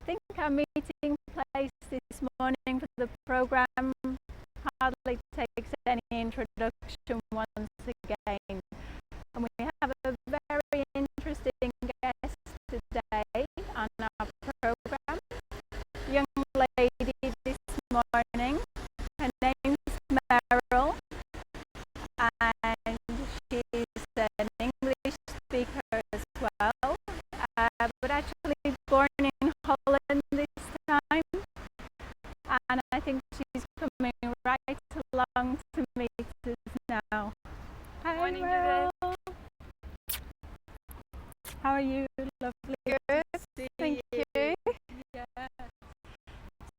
think our meeting place this morning for the programme hardly takes any introduction once again. And we have a very interesting guest today on our programme. Young lady this morning. Her name's Meryl, and she's an English speaker as well, but actually born in Holland this time. And I think she's coming right along to meet us now. Hi, Morning, Meryl. How are you? Lovely. Good. Thank you. Yeah.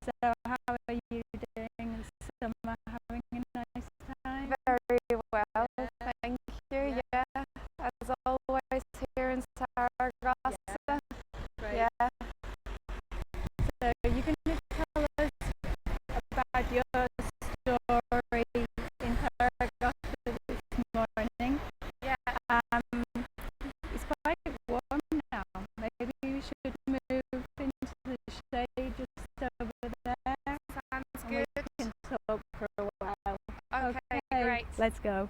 So, how are you doing this summer? Having a nice time? Very well, thank you. Yeah, as always here in Saragossa. Great. Yeah. So, you're going to tell us about your story in Aragón this morning. Yeah. It's quite warm now. Maybe you should move into the shade just over there. Sounds And we good. can talk for a while. Okay, great. Let's go.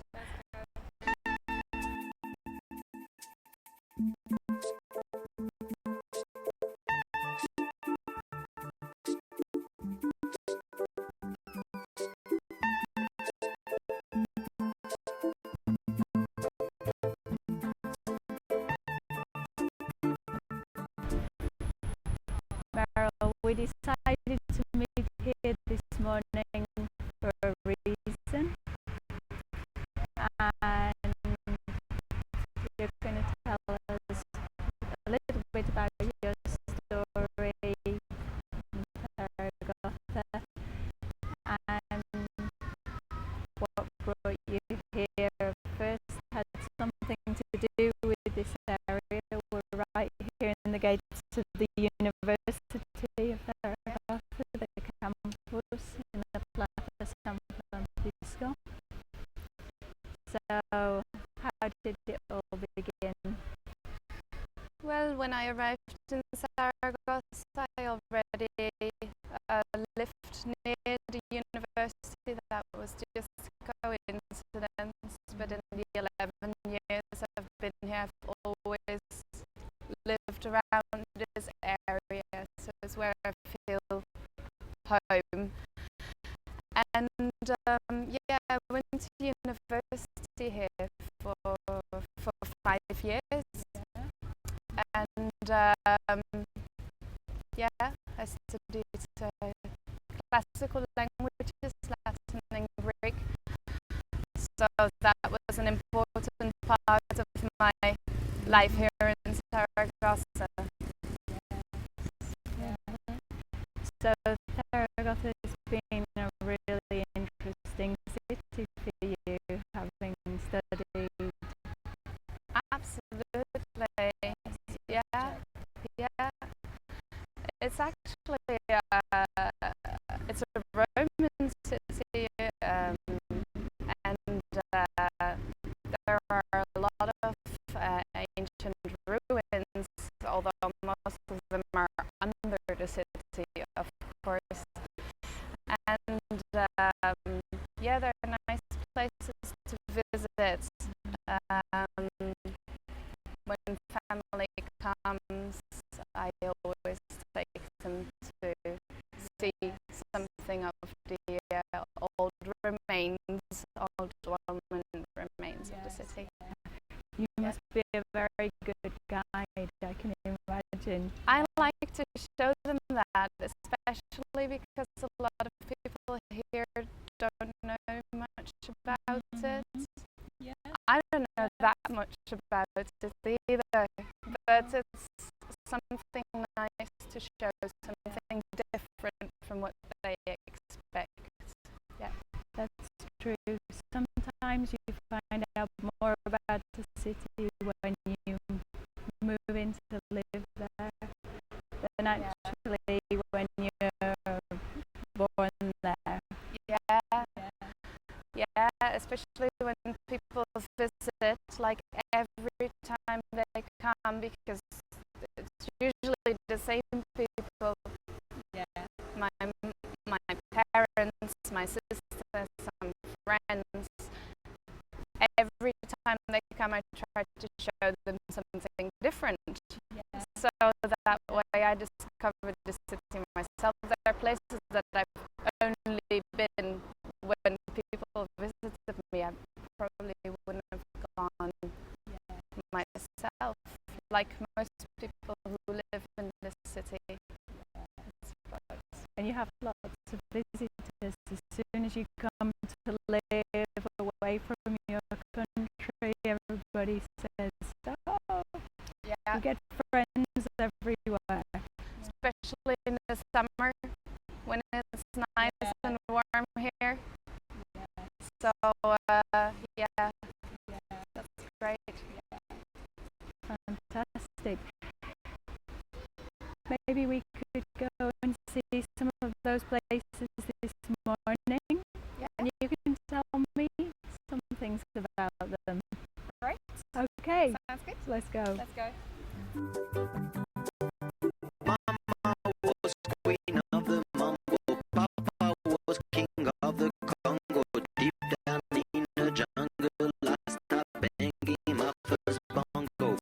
Meryl, we decided to meet here this morning for a reason, and you're going to tell us a little bit about your story in Zaragoza and what brought you here. First had something to do with this area. We're right here in the gates of the University of Zaragoza, the campus in the Plaza San Francisco. So, how did it all begin? Well, when I arrived in Saragossa, I already lived near the university. That was just coincidence, but in the 11 years I've been here, I've always lived around this area, so it's where I feel home. And yeah, I went to university here for 5 years, and yeah, I studied classical languages, Latin and Greek. So that was an important part of my life here in Saragossa. Yeah. So, Zaragoza has been a really interesting city for you, having studied. Absolutely, yeah. It's actually it's a Roman city, and there are a lot of ancient ruins, although most of them are under the city, of course. And yeah, there are nice places to visit. When family comes, I always take them to see something of the old remains, old Roman remains of the city. You must be a very good guide, I can imagine. I like to show them that, especially because a lot of people here don't know much about it. Yeah. I don't know that much about it either, but it's something nice to show, something different from what they expect. Yeah, that's true. Sometimes you find out more about the city when you move in to live there than actually when you're born there. Yeah, especially when people visit, like every time they come, because it's usually the same people my sisters, some friends. Every time they come, I try to show them something different. Yeah. So that way I discovered the city myself. There are places that I've only been when people visited me. I probably wouldn't have gone myself, like most people who live in the city. And you have lots of visitors. As soon as you come to live away from your country, everybody says, oh, Yeah. you get friends everywhere. Especially in the summer when it's nice and warm here. So, yeah, that's great. Fantastic. Maybe we could go and see some of those places this morning. Yeah. And you can tell me some things about them. Right. Okay. Sounds good. So let's go. Let's go. Mama was queen of the Mongol, Papa was king of the Congo. Deep down in the jungle, I stopped banging my first bongo.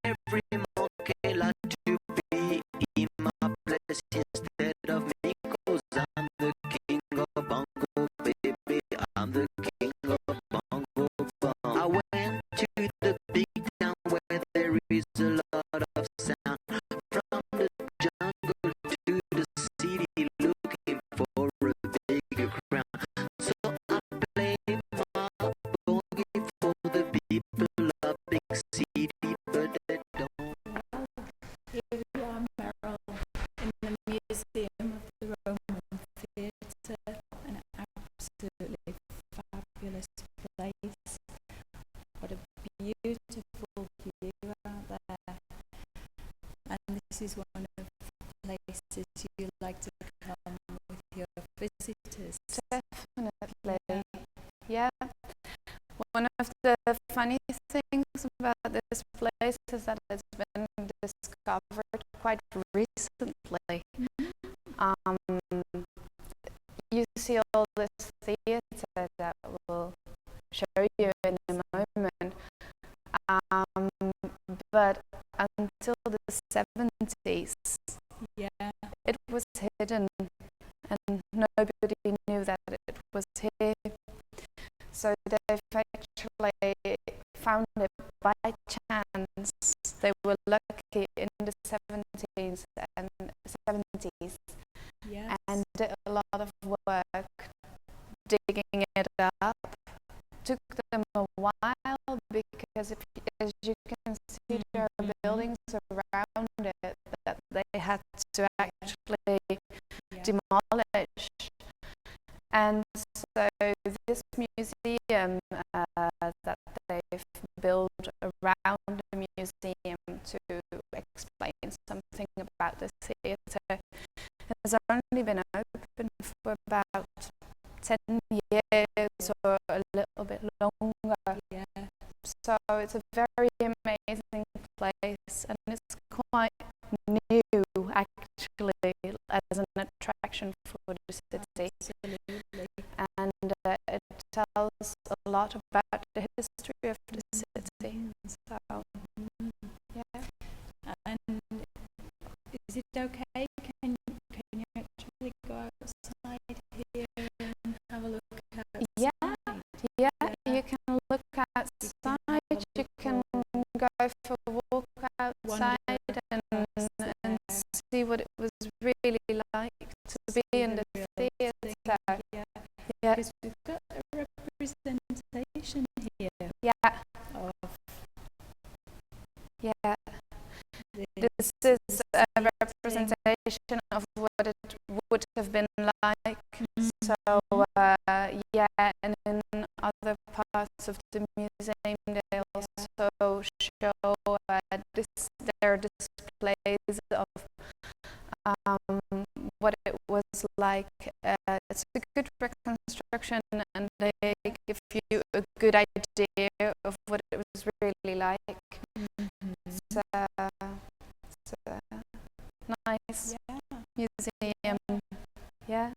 Every monkey like to be in my place instead of me, 'cause I'm the king of bongo, baby. I'm the king of bongo. I went to the big town where there is a lot of sound. From the jungle to the city, looking for a bigger crown. So I play my boogie for the people of big city, but they don't. Here we are, Meryl, in the Museum of the Roman Theatre, an absolutely fabulous place. What a beautiful view out there. And this is one of the places you like to come with your visitors. Definitely. Yeah. One of the funny things about this place is that it's been discovered quite recently. You see all this theatre that we'll show you in a moment, but until the 70s, Yeah. it was hidden and nobody knew that it was here. So they've actually found it by chance. They were lucky in the 70s and 70s Yes. and did a lot of work digging it up. Took them a while because as you can see, there are buildings around it that they had to actually demolish. And so this museum that they've built around the museum to explain something about the theatre has only been open for about 10 years or a little bit longer. Yeah. So it's a very amazing place and it's quite new actually as an attraction for the city. Absolutely. And it tells a lot about the history of the city. So, yeah. And is it okay? Can you actually go outside here and have a look outside? Yeah, you can look outside, you can go for a walk outside and see what it was really like to be in the theatre. Yeah. Yeah. Because we've got a representation here Yeah, of yeah. this. This is a representation of what it would have been like. So, yeah, and in other parts of the museum, they also show their displays of what it was like. It's a good reconstruction, and they give you a good idea of what it was really like. It's a nice museum. Yeah.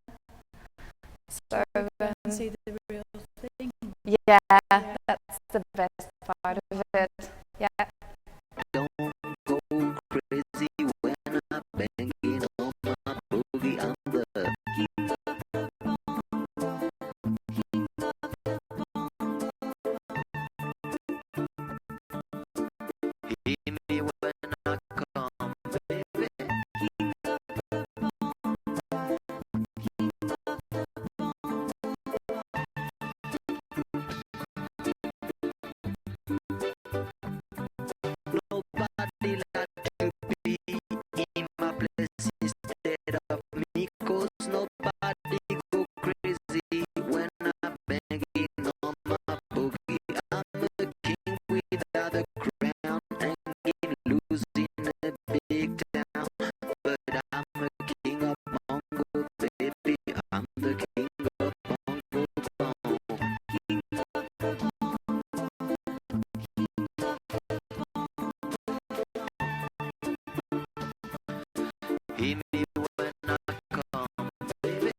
Nobody go crazy when I'm banging on my boogie. I'm a king without a crown, hanging loose in a big town. But I'm a king of Bongo, baby. I'm the king of Bongo Town. Hear me when I come, baby.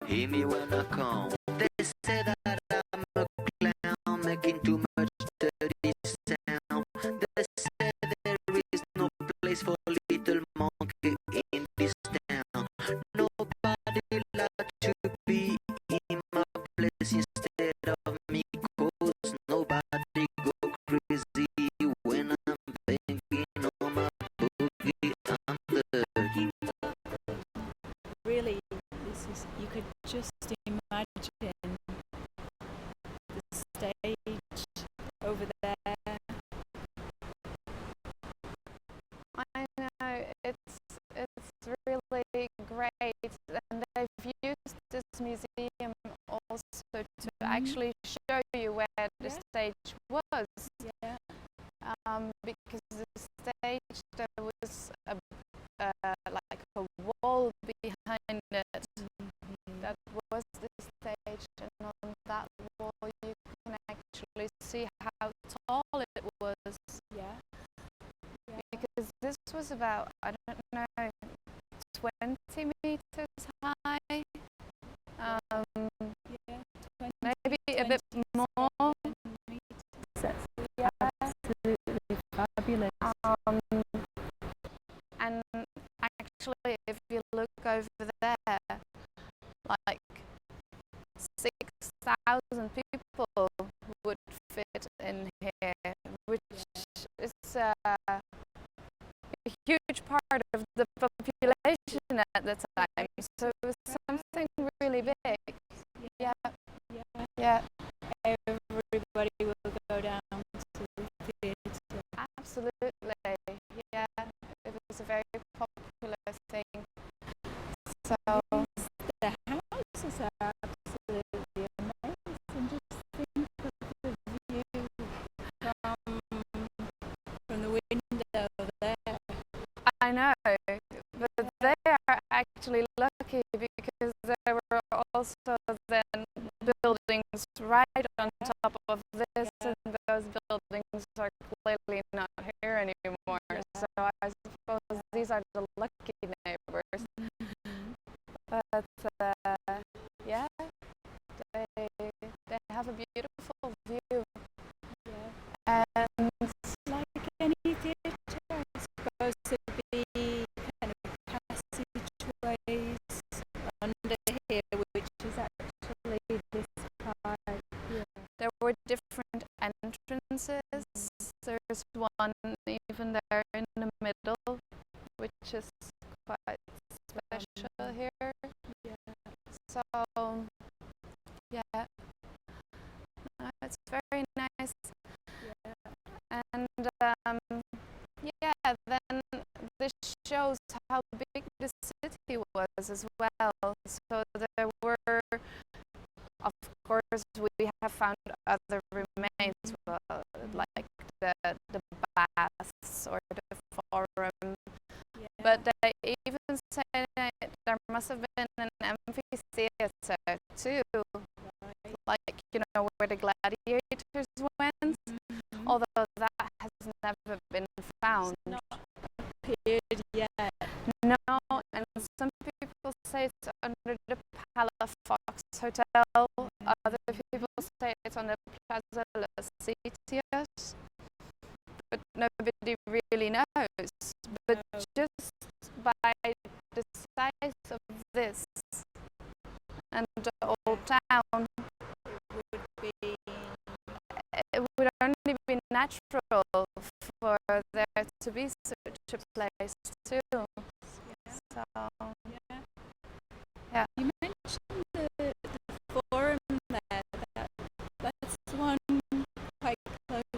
Hear me when I come. They say that I'm a clown, making too much dirty sound. They say there is no place for little monkey in this town. Nobody like to be in my place instead of me, 'cause nobody go crazy when I'm banging on my boogie. I'm the king. Really, this is, you could just imagine the stage over there. I know, it's really great, and they've used this museum also to actually show you where the stage was. Yeah. Because the stage, there was like a wall behind it. That was the stage, and on that wall you can actually see how tall it was. Yeah. Because this was about, I don't know, 20 meters high. Yeah. Maybe a bit more. Yeah. Absolutely fabulous. And actually, if you look over there, like 6,000 people would fit in here, which is a huge part of the population at the time. So it was something really big. Yeah. Yeah. Everybody will go down to the theatre. Absolutely. Yeah. It was a very popular thing. So The houses are absolutely amazing. Just think of the view from the window there. I know, but they are actually lucky because there were also then buildings right on top of this, and those buildings are clearly not here anymore. So I suppose these are the lucky neighbors. But yeah, they have a beautiful view. Yeah. And Like any theatre, I suppose there'd be kind of passageways under here, which is actually this part. Yeah. there were different entrances. There's one even there in the middle, which is quite special here. Yeah. So yeah, it's very nice. Yeah. And yeah, then this shows how big the city was as well. So there were, of course, we have found other remains, well, like the baths or the forum. Yeah. But they even say that there must have been an amphitheater too, Right. like, you know, where the gladiators went, although that has never been found. It's not appeared yet. No, and some people say it's under the Palafox Hotel, other people say it's on the Plaza Los Sitios, but nobody really knows. But No. just by the size of this and the old town, Would be it would only be natural for there to be such a place too. So yeah. yeah. You mentioned the forum there. That's the one quite close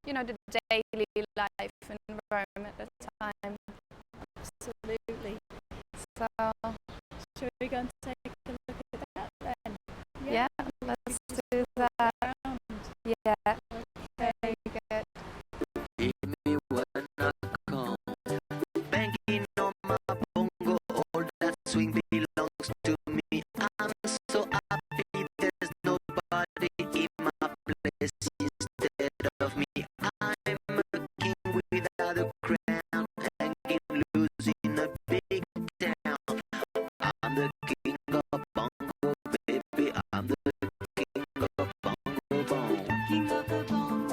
the daily life in Rome at the time. Absolutely. So Should we go and take a look at that then? yeah, let's do that. Around. Yeah, Okay. very good. Hear me when I come, banging on my bongo. All that swing belongs to me. I'm so happy there's nobody in my place instead of me. I'm a king without a crown, hanging loose in a big town. I'm the king of bongo, baby. I'm the king of bongo bong. King of the bongo.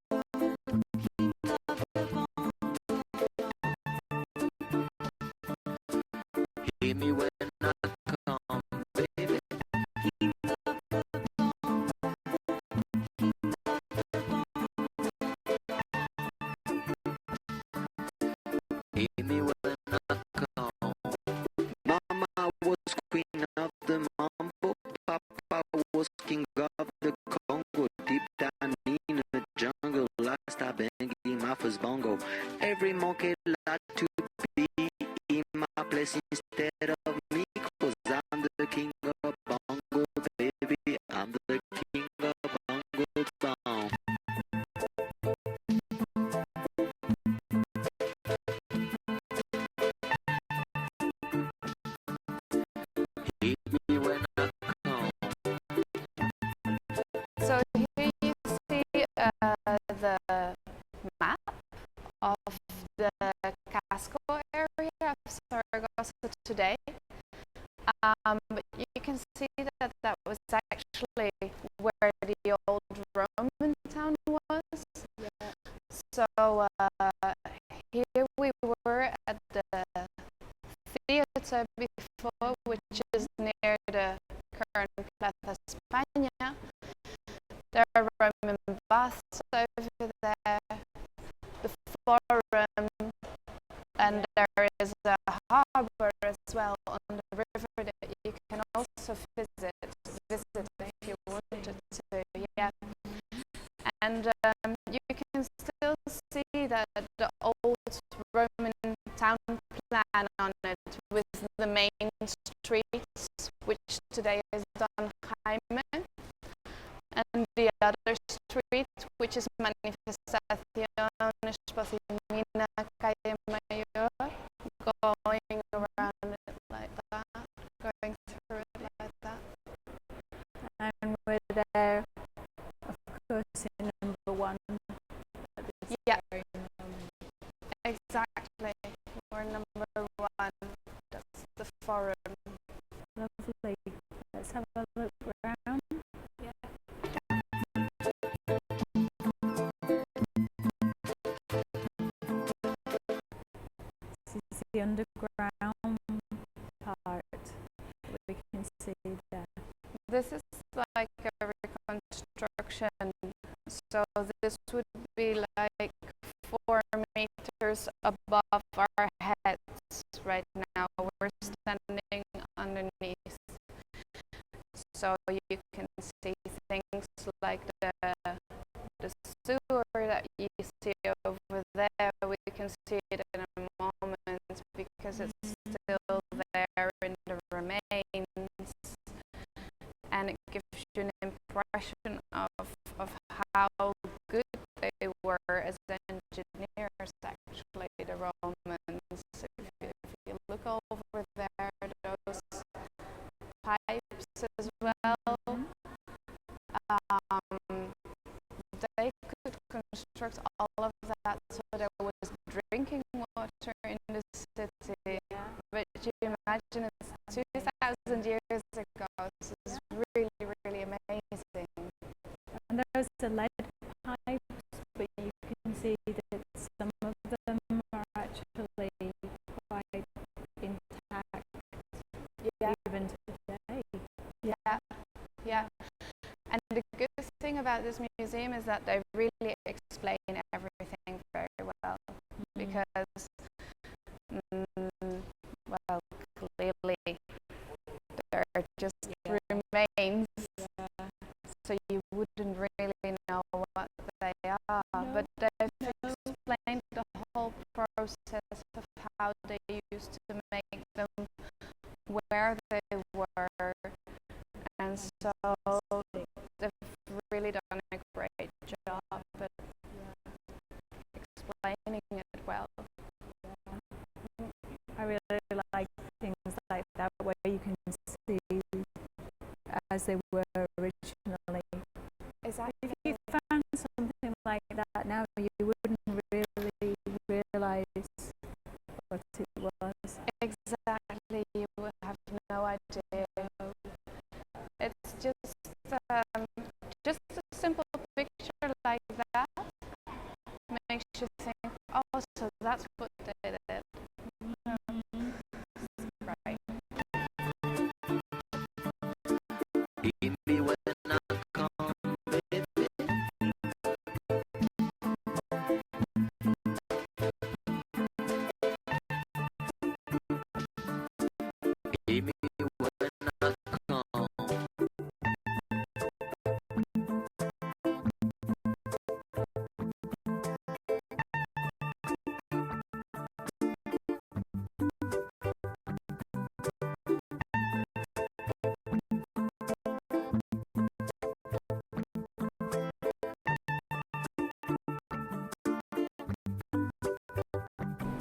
Hear me when I come, baby. Hear me when I come. Mama was queen of the mambo. Papa was king of the Congo. Deep down in the jungle, I start banging my first bongo. Every monkey like to be in my place instead of me, 'cause I'm the king of bongo, baby. I'm the king of bongo bong. Hear me when I come. So here you see the map of the Casco area of Saragossa today. But you can see that that was actually where the old Roman town was. Yeah. So here we were at the theatre before, which is near the current Plaza España. There are Roman baths over there, the Forum, and there is a harbour as well on the river that you can also visit if you wanted to. Yeah, and you can still see that the old Roman town plan on it with the main streets, which today is Don Jaime, and the other street, which is Manifestación Espacio-Mina, Calle Mayor, going around it like that, going through it like that. And we're there, of course, in number one. At this Yeah. very moment. Exactly, we're number one, that's the Forum. Lovely. Let's have a look around. Yeah. This is the underground part we can see there. This is like a reconstruction, so this would be like 4 meters above our heads right now. We're standing underneath, so you can see things like the sewer that you see over there. We can see it in a moment because it's still there in the remains, and it gives you an impression of how good they were as engineers, actually, the Romans. If you look over there, those pipes as well, they could construct all of that so there was drinking water in the city. But you imagine it's 2,000 years ago. This is really, really amazing. And there's the lead pipes, but you can see that some of them are actually quite intact even today. Yeah, yeah. And the good thing about this museum is that they really explain everything very well, because, well, clearly there are just remains, so you wouldn't really know what they are, but they've process of how they used to make them where they were, and so they've really done a great job at explaining it well. I really like things like that where you can see as they were originally. Exactly. If you found something like that now, you wouldn't really realise what it was. Exactly, you would have no idea. It's just a simple picture like that makes you think, oh, so that's what they did. Right. Baby, when I come, baby, baby, when I come,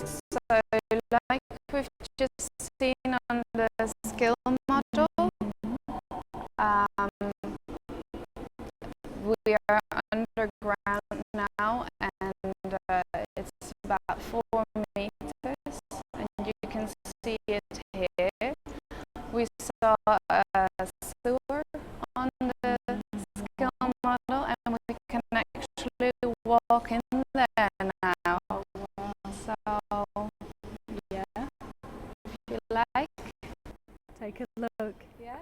So, like we've just seen on the skill module, we are underground now, and it's about 4 meters, and you can see it here. We saw a sewer on the skill model, and we can actually walk in there now. So, yeah, if you like, Take a look. yeah.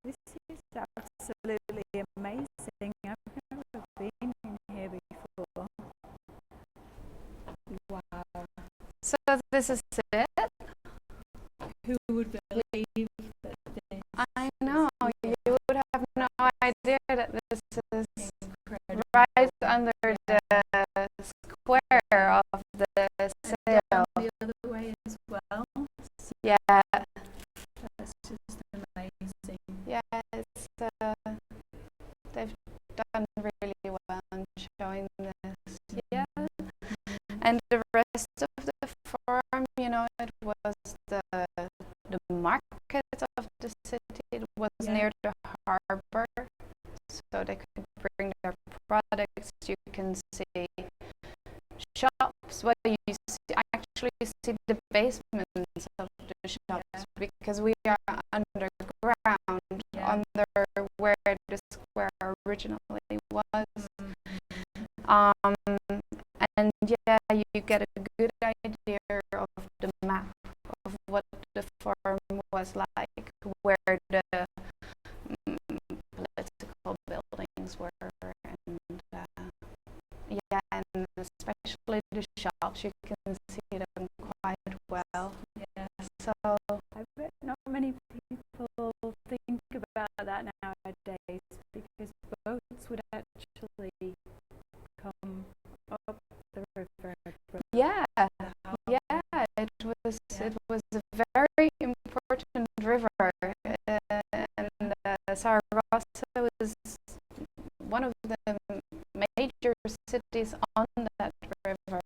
This is absolutely amazing. I've never been in here before. Wow. So this is it. Who would believe that this I know, you would have no idea that this is incredible? right under the square of the sail. The other way as well. Yeah, That's just amazing. yeah, it's, they've done really well in showing this. Yeah, and the rest of the forum, you know, it was the market of the city. It was near the harbor, so they could bring their products. You can see shops where you actually see the basements of the shops, because we are underground, under where the square originally was. And yeah, you get a good idea of the map of what the forum was like, where the political buildings were, and yeah, and especially the shops, you can see them quite well. Yeah. So I bet not many people think about that nowadays, because boats would actually come up the river. yeah, it was a very important river, and Saragossa was one of the major cities on that river.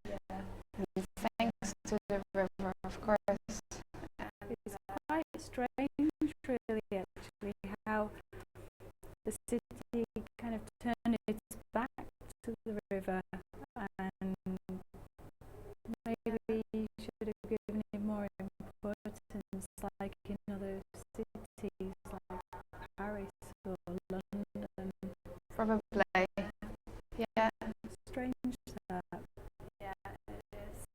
Yeah. And thanks to the river, of course. It's quite strange, really, actually, how the city kind of turned its back to the river, and maybe should have given it more importance, like in other cities like Paris or London. Probably. Yeah. Strange that. Yeah, it is.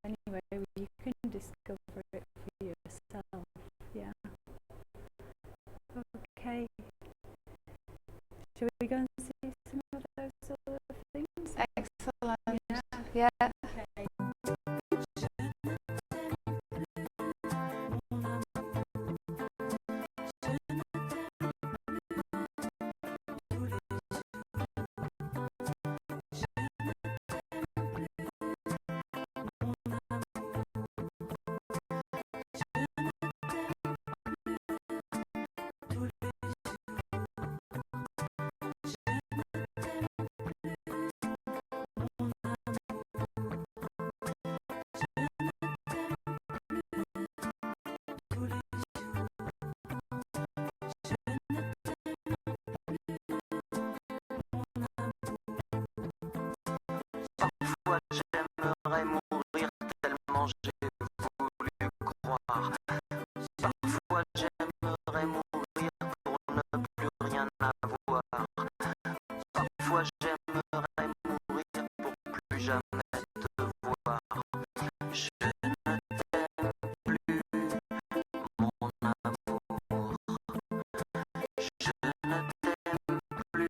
Anyway, you can discover it for yourself. Yeah. Okay. Shall we go and see some of those other things? Excellent. Yeah. Yeah. Okay. jamais te voir. Je ne t'aime plus, mon amour. Je ne t'aime plus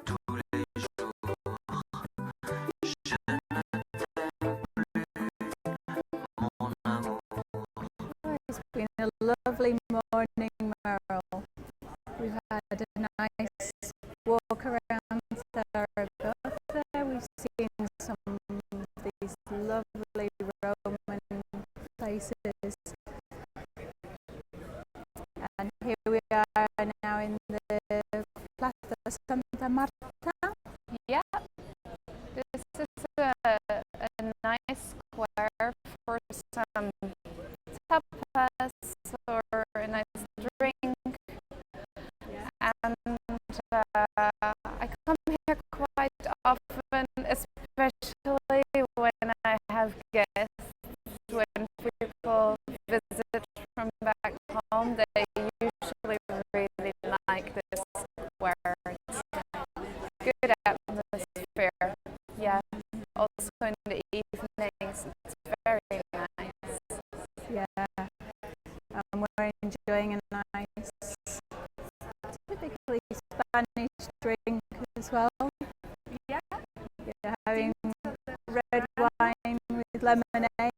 tous les jours. Je ne t'aime plus, mon amour. It's been a lovely morning, Merle. We've had a nice walk around Aragón. We've seen some of these lovely Roman places. And here we are now in the Plaza Santa Marta. Yeah, this is a nice square for some tapas or a nice drink. And I come here quite often, especially when I have guests. When people visit from back home, they usually really like this square. It's good atmosphere. Yeah, also in the evenings, it's very nice. Yeah, we're enjoying a nice, typically Spanish drink as well. Yeah. You're having red wine with lemonade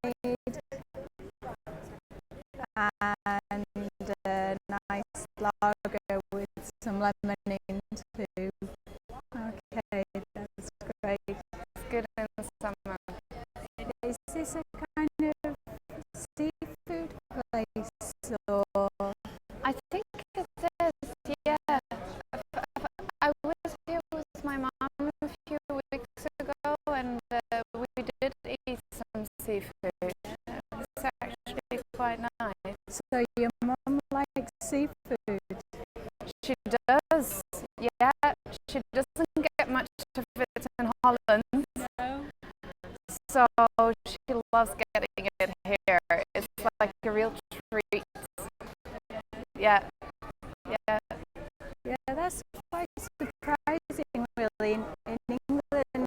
and a nice lager with some lemon in too. Okay, that's great. It's good in the summer. Is this a kind of seafood place or? I think it is, yeah. I was here with my mom a few weeks ago and we did eat some seafood. It's actually quite nice. So your mum likes seafood? She does, yeah. She doesn't get much of it in Holland. No. So she loves getting it here. It's like a real treat. Yeah. Yeah. Yeah, that's quite surprising, really. In England,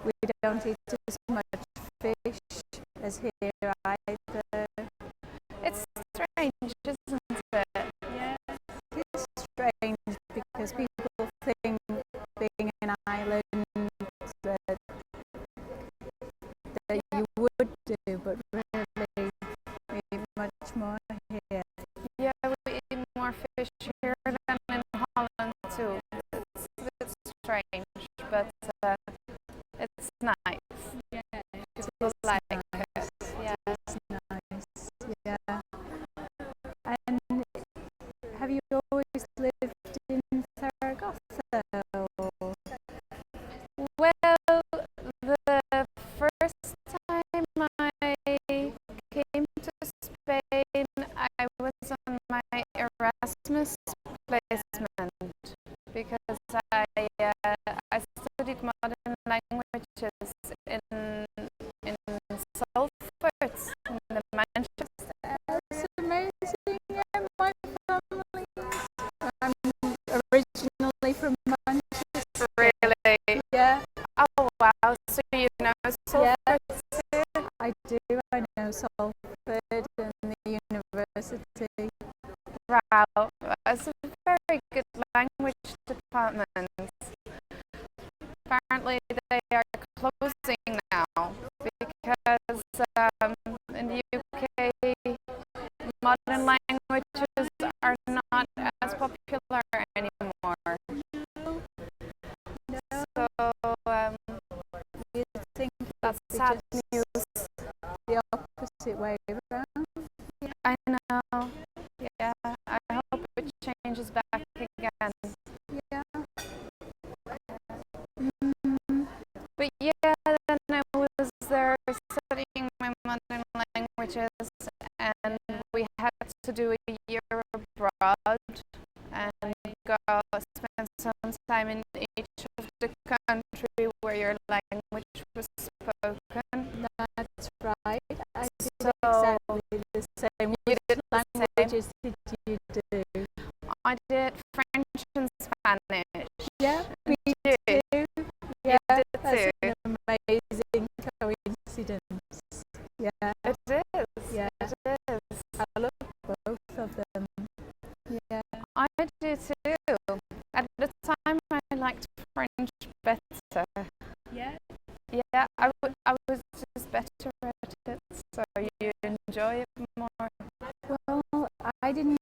we don't eat as much fish as here either. It's strange, isn't it? Yeah, it's strange because people think being an island that you would do, but really we eat much more here. Yeah, we eat more fish here than in Holland too. It's strange, but it's nice. Yeah, People like it. Yeah. it's nice. Yeah. And have you always lived in Zaragoza? Or? Well, the first time I came to Spain, I was on my Erasmus placement because I studied modern languages in Salford, in the Manchester. That's amazing. Yeah, my family. I'm originally from Manchester. Really? Yeah, Oh wow! So you know Salford too? I do. I know Salford and the university. Wow, it's a very good language department. Apparently they are closing now because in the UK modern languages are not as popular anymore. So You think that's it'd be sad just news. the opposite way around? I know. Yeah, I hope it changes back again. Yeah. But yeah, then I was there studying my modern languages and we had to do a year abroad and go spend some time in each of the country where your language was spoken. That's right. I did So exactly the same. you Which did the same. languages did you do? I did French and Spanish. Yeah, me You? too. liked French better. Yeah. Yeah, I was just better at it, so you enjoy it more. Well, I didn't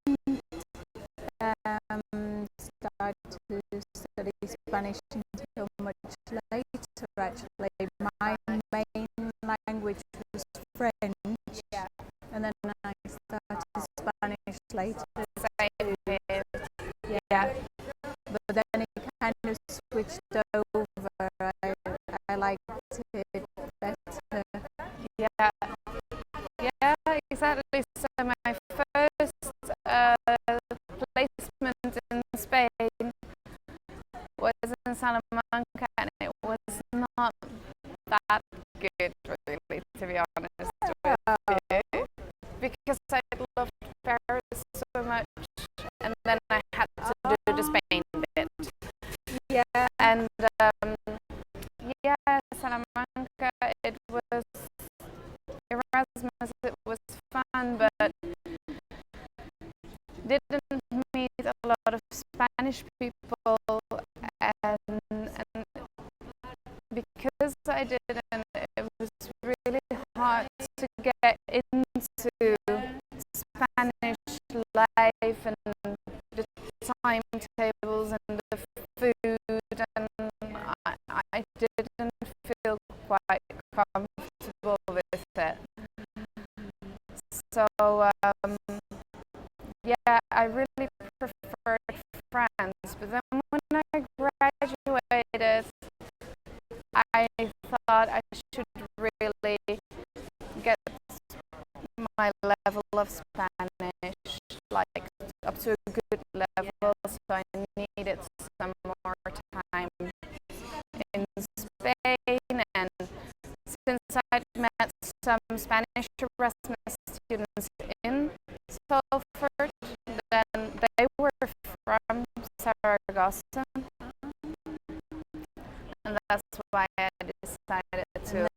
start to study Spanish until much later, actually. My main language was French, and then I started Spanish later. Same here. Yeah. But then it kind of switched over. I liked it better. Yeah, yeah, exactly. So my first placement in Spain was in Salamanca, and it was not that good, really, to be honest with you, because I loved Paris so much, and then I had to do the Spain bit. Yeah. And yeah, Salamanca, it was Erasmus, it was fun, but didn't meet a lot of Spanish people, and because I didn't, it was really hard to get into Spanish life and the timetables and the food, and I didn't feel quite comfortable with it. So yeah, I really preferred France, but then when I graduated, I thought I should really get my level of Spanish like up to a good level, so I needed some more time in Spain, and since I'd met some Spanish Erasmus students in Salford, then they were from Saragossa, and that's why I decided to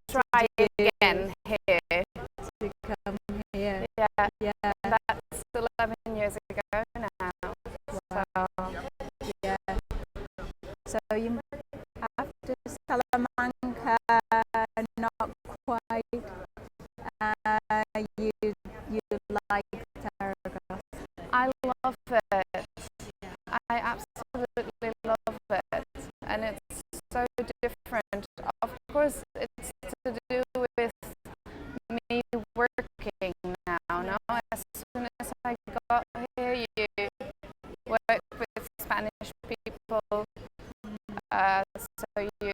try again here. To come here. Yeah, Yeah. that's 11 years ago now. Wow. So Yeah. So you after Salamanca, not quite. You like Aragón. I love it. I absolutely love it, and it's so different. Of course, it's to do with me working now. No, as soon as I got here, you work with Spanish people, so you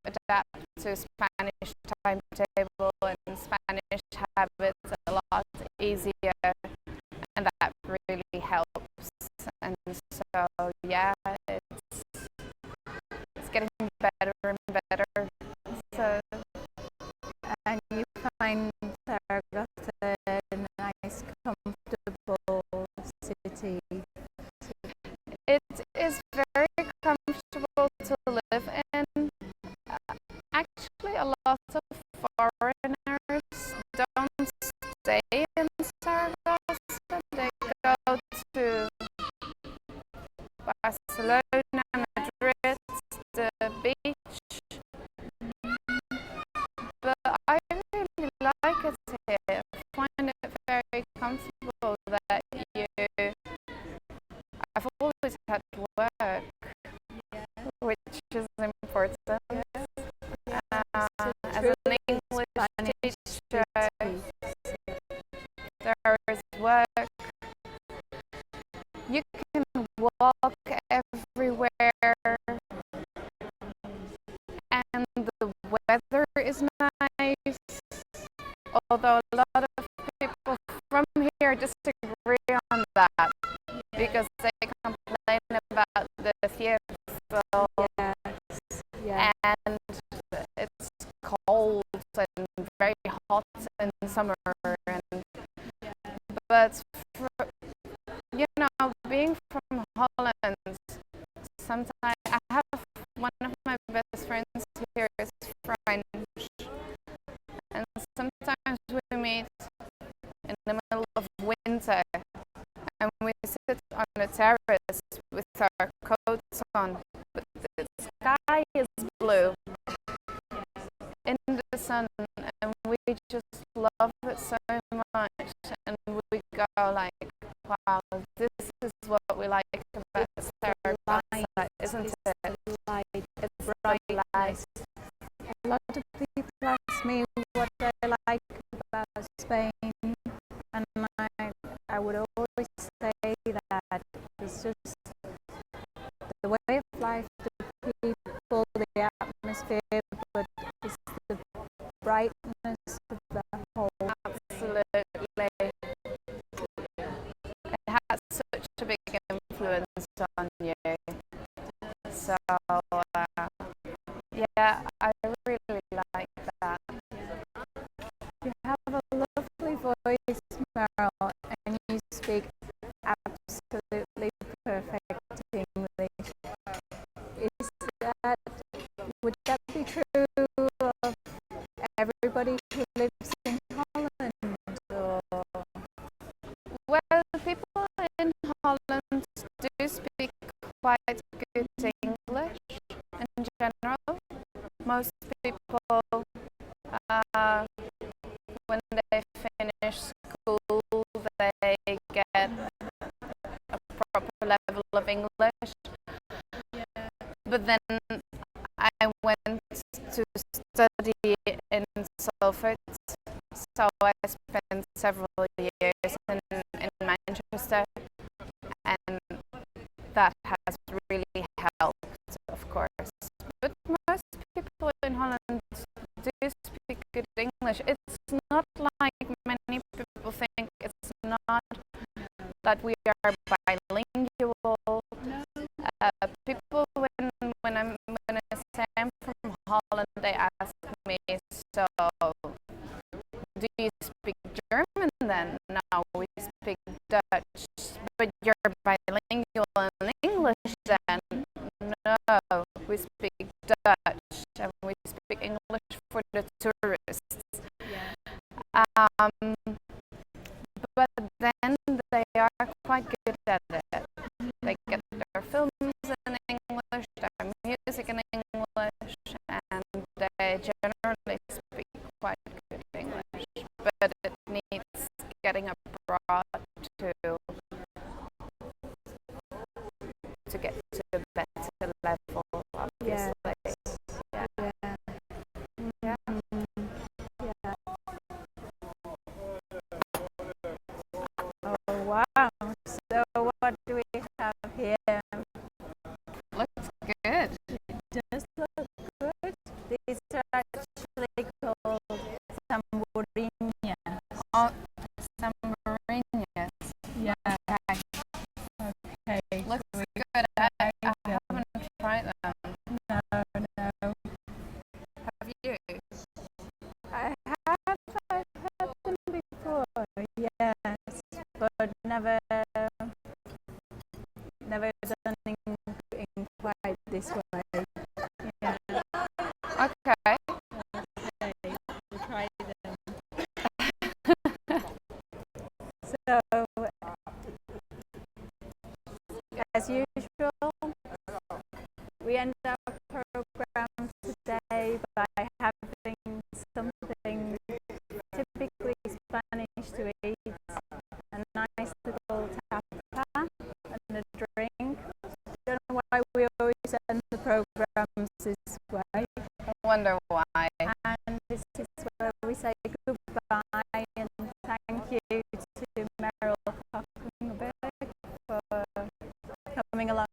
adapt to Spanish timetable and Spanish habits a lot easier, and that really helps. And so yeah, it's getting better and better. So And you find Zaragoza a nice, comfortable city. it is very comfortable to live in. Actually, a lot of foreigners don't stay in Zaragoza. They go to Barcelona, Madrid, the beach. But I really like it here. I find it very comfortable that I've always had work, which is important. As an English teacher, there is work. You can walk everywhere, and the weather is nice. Although a lot of people from here disagree on that because they complain about the theatre, Yes. and it's cold and very hot in summer. But being from Holland, sometimes I have one of my best friends here is French, and sometimes we meet in the middle of winter and we sit on the terrace with our coats sun, but the sky is blue in the sun, and we just love it so much, and we go like, wow, this is what we like about Sarah, isn't it? Light. It's bright light. A lot of people ask me what I like about Spain, and I would always say that it's just the way of life, the people, the atmosphere, but it's the brightness of the whole. Absolutely. It has such a big influence on you. So, yeah, I really like that. You have a lovely voice, Meryl, and you speak absolutely perfect English. Would that be true of everybody who lives in Holland? Or? Well, people in Holland do speak quite good English in general. Most people, when they finish school, they get a proper level of English. But then I went to study in Salford, so I spent several years in Manchester, and that has really helped, of course. But most people in Holland do speak good English. It's not like many people think. It's not that we are bilingual. People, when I say I'm from Holland, they ask me, so do you speak German then? No, we speak Dutch. But you're bilingual in English then? No, we speak Dutch, and we speak English for the tourists. But then they are quite good at it. They get their films in English, their music in English, and they generally speak quite good English. But it needs getting abroad to get to a better level, obviously. Yeah. Yeah. Yeah. Oh wow! So what do we have here? Looks good. It does look good. These are actually called tambourine. Oh, Samarinas. Yeah. Okay. Looks good. I haven't tried them. No. Have you? I've heard them before, yes, but never done in quite this way. Yeah. Okay. Okay, we'll try them. So, as usual, we end our program today by having something typically Spanish to eat, a nice little tapa and a drink. Don't know why we always end the programs this way. I wonder why. And this is where we say goodbye and thank you to Meryl Hockenberg for coming along